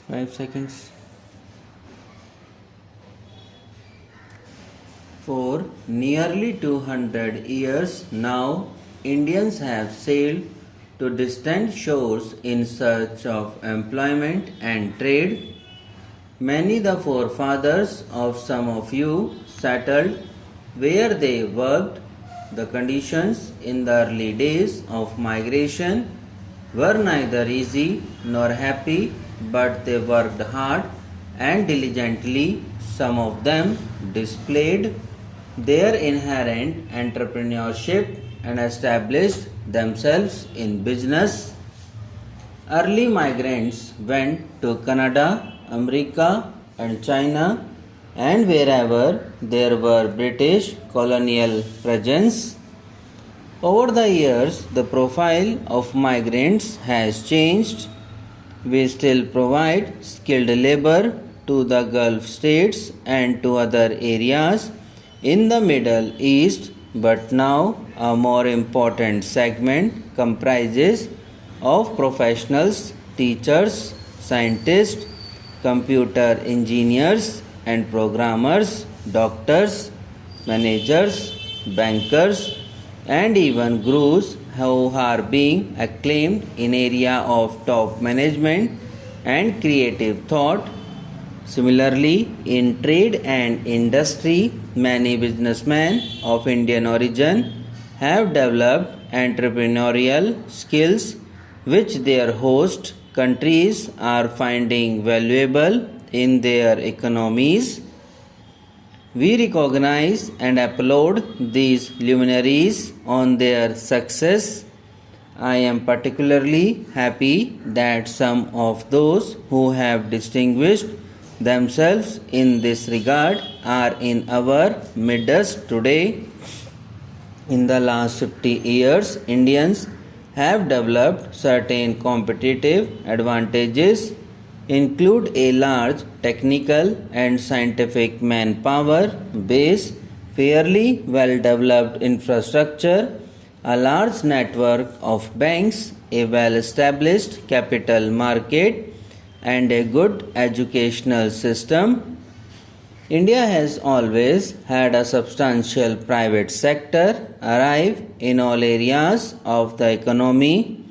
5 seconds. For nearly 200 years now, Indians have sailed to distant shores in search of employment and trade. Many the forefathers of some of you settled where they worked. The conditions in the early days of migration were neither easy nor happy, but they worked hard and diligently. Some of them displayed their inherent entrepreneurship and established themselves in business. Early migrants went to Canada, America, and China, and wherever there were British colonial presence. Over the years, the profile of migrants has changed. We still provide skilled labor to the Gulf states and to other areas in the Middle East, but now a more important segment comprises of professionals, teachers, scientists, computer engineers and programmers, doctors, managers, bankers, and even gurus who are being acclaimed in area of top management and creative thought. Similarly, in trade and industry, many businessmen of Indian origin have developed entrepreneurial skills which their host countries are finding valuable in their economies. We recognize and applaud these luminaries on their success. I am particularly happy that some of those who have distinguished themselves in this regard are in our midst today. In the last 50 years, Indians have developed certain competitive advantages, include a large technical and scientific manpower base, fairly well developed infrastructure, a large network of banks, a well established capital market, and a good educational system. India has always had a substantial private sector arrive in all areas of the economy.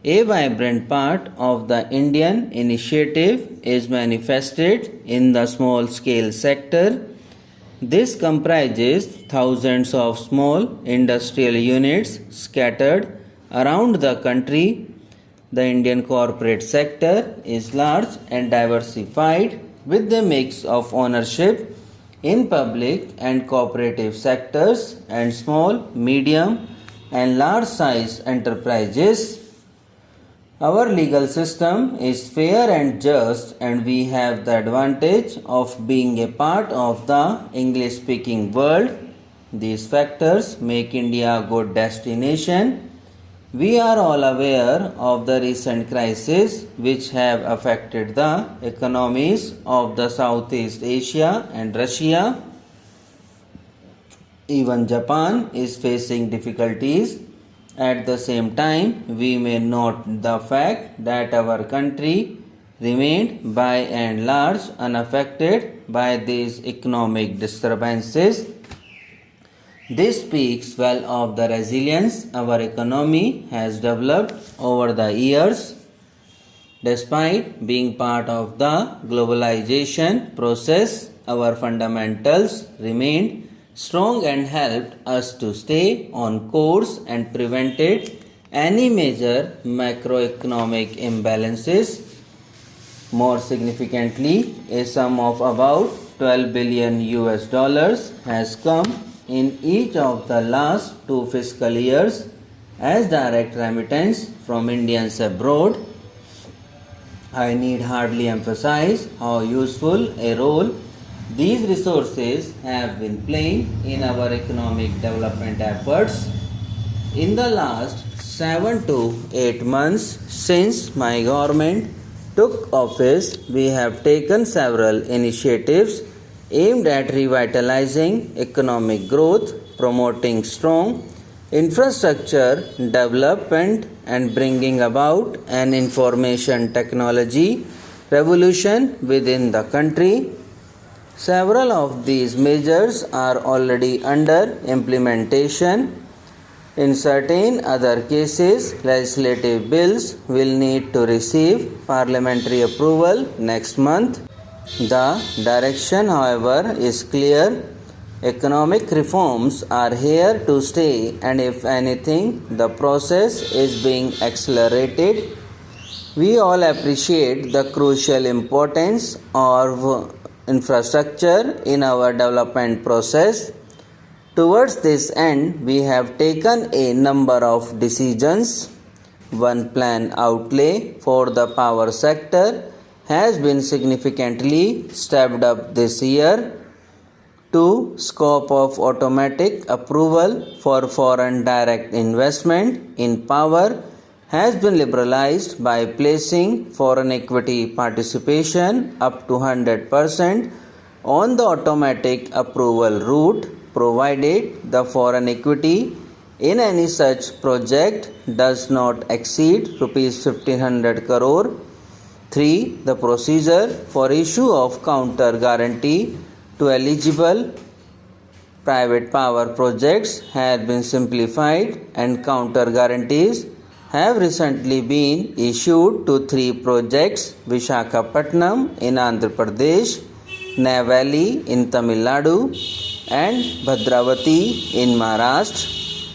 A vibrant part of the Indian initiative is manifested in the small scale sector. This comprises thousands of small industrial units scattered around the country. The Indian corporate sector is large and diversified with a mix of ownership in public and cooperative sectors and small, medium, and large size enterprises. Our legal system is fair and just, and we have the advantage of being a part of the English speaking world. These factors make India a good destination. We are all aware of the recent crises which have affected the economies of the Southeast Asia and Russia. Even Japan is facing difficulties. At the same time, we may note the fact that our country remained by and large unaffected by these economic disturbances. This speaks well of the resilience our economy has developed over the years. Despite being part of the globalization process, our fundamentals remained strong and helped us to stay on course and prevented any major macroeconomic imbalances. More significantly, a sum of about 12 billion US dollars has come in each of the last two fiscal years as direct remittance from Indians abroad. I need hardly emphasize how useful a role these resources have been playing in our economic development efforts. In the last 7 to 8 months since my government took office, we have taken several initiatives aimed at revitalizing economic growth, promoting strong infrastructure development, and bringing about an information technology revolution within the country. Several of these measures are already under implementation. In certain other cases, legislative bills will need to receive parliamentary approval next month. The direction, however, is clear. Economic reforms are here to stay, and if anything, the process is being accelerated. We all appreciate the crucial importance of infrastructure in our development process. Towards this end, we have taken a number of decisions. One, plan outlay for the power sector has been significantly stepped up this year. 2. Scope of automatic approval for foreign direct investment in power has been liberalized by placing foreign equity participation up to 100% on the automatic approval route, provided the foreign equity in any such project does not exceed Rs 1500 crore. 3. The procedure for issue of counter guarantee to eligible private power projects has been simplified, and counter guarantees have recently been issued to 3 projects: Visakhapatnam in Andhra Pradesh, Neyveli in Tamil Nadu, and Bhadravati in Maharashtra.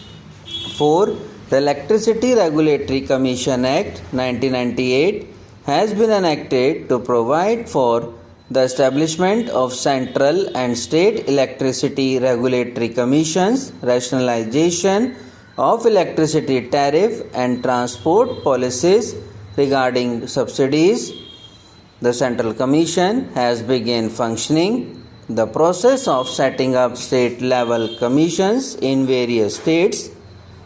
4. The Electricity Regulatory Commission Act 1998 has been enacted to provide for the establishment of central and state electricity regulatory commissions, rationalization of electricity tariff and transport policies regarding subsidies. The Central Commission has begun functioning. The process of setting up state-level commissions in various states.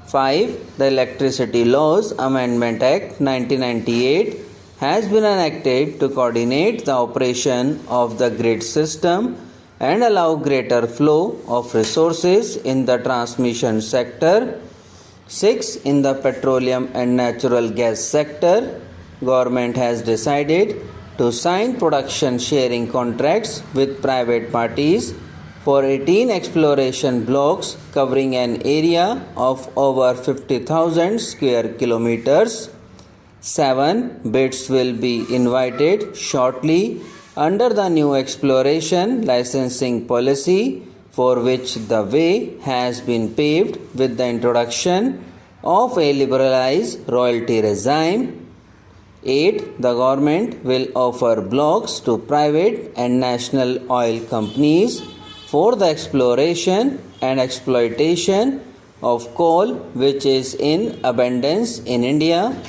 5. The Electricity Laws Amendment Act 1998 has been enacted to coordinate the operation of the grid system and allow greater flow of resources in the transmission sector. 6. In the petroleum and natural gas sector, government has decided to sign production sharing contracts with private parties for 18 exploration blocks covering an area of over 50,000 square kilometers. 7. Bids will be invited shortly under the new exploration licensing policy, for which the way has been paved with the introduction of a liberalized royalty regime. 8. The government will offer blocks to private and national oil companies for the exploration and exploitation of coal, which is in abundance in India.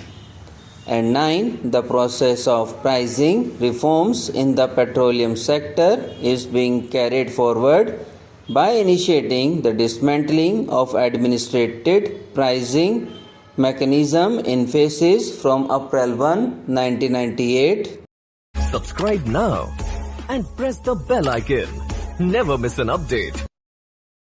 And 9. The process of pricing reforms in the petroleum sector is being carried forward by initiating the dismantling of administrated pricing mechanism in phases from April 1, 1998. Subscribe now and press the bell icon. Never miss an update.